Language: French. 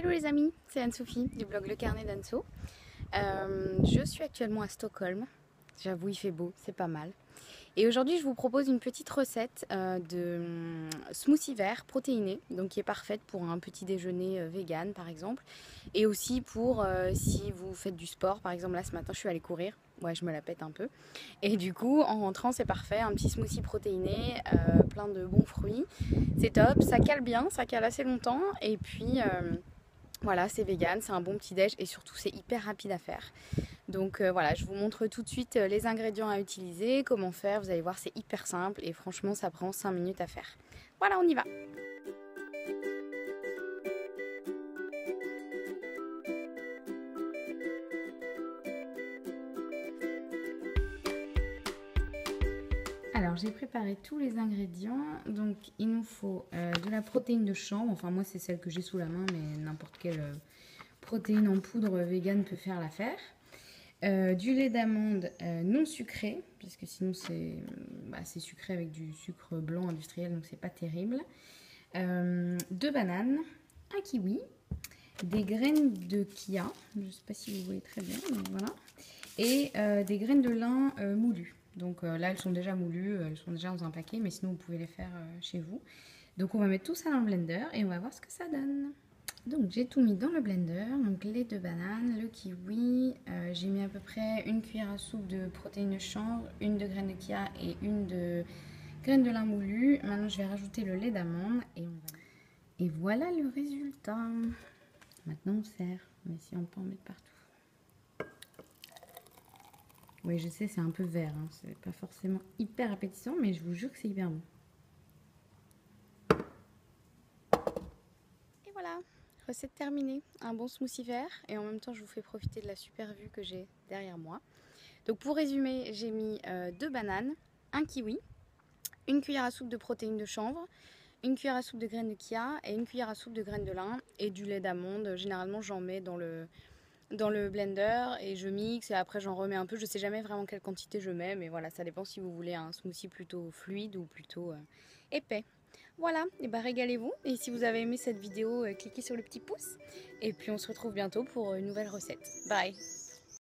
Hello les amis, c'est Anne-Sophie du blog Le Carnet d'Anso. Je suis actuellement à Stockholm. J'avoue, il fait beau, c'est pas mal. Et aujourd'hui, je vous propose une petite recette de smoothie vert protéiné, donc qui est parfaite pour un petit déjeuner vegan par exemple, et aussi pour si vous faites du sport. Par exemple, là ce matin, je suis allée courir. Ouais, je me la pète un peu. Et du coup, en rentrant, c'est parfait. Un petit smoothie protéiné, plein de bons fruits. C'est top, ça cale bien, ça cale assez longtemps. Et puis, voilà, c'est vegan, c'est un bon petit déj et surtout, c'est hyper rapide à faire. Donc voilà, je vous montre tout de suite les ingrédients à utiliser, comment faire. Vous allez voir, c'est hyper simple et franchement, ça prend 5 minutes à faire. Voilà, on y va. Alors, j'ai préparé tous les ingrédients. Donc, il nous faut de la protéine de chanvre. Enfin, moi, c'est celle que j'ai sous la main, mais n'importe quelle protéine en poudre vegan peut faire l'affaire. Du lait d'amande non sucré, puisque sinon c'est sucré avec du sucre blanc industriel, donc c'est pas terrible. 2 bananes, un kiwi, des graines de chia, je ne sais pas si vous voyez très bien, mais voilà, et des graines de lin moulues. Donc là, elles sont déjà moulues, elles sont déjà dans un paquet, mais sinon vous pouvez les faire chez vous. Donc on va mettre tout ça dans le blender et on va voir ce que ça donne. Donc j'ai tout mis dans le blender, donc les 2 bananes, le kiwi, j'ai mis à peu près une cuillère à soupe de protéines de chanvre, une de graines de chia et une de graines de lin moulu. Maintenant je vais rajouter le lait d'amande et voilà le résultat. Maintenant on sert, mais si on peut en mettre partout. Oui, je sais, c'est un peu vert, hein. C'est pas forcément hyper appétissant, mais je vous jure que c'est hyper bon. Et voilà, recette terminée. Un bon smoothie vert et en même temps je vous fais profiter de la super vue que j'ai derrière moi. Donc pour résumer, j'ai mis 2 bananes, un kiwi, une cuillère à soupe de protéines de chanvre, une cuillère à soupe de graines de chia et une cuillère à soupe de graines de lin et du lait d'amande. Généralement j'en mets dans le blender et je mixe et après j'en remets un peu. Je sais jamais vraiment quelle quantité je mets, mais voilà, ça dépend si vous voulez un smoothie plutôt fluide ou plutôt épais. Voilà, et bah régalez-vous. Et si vous avez aimé cette vidéo, cliquez sur le petit pouce. Et puis on se retrouve bientôt pour une nouvelle recette. Bye!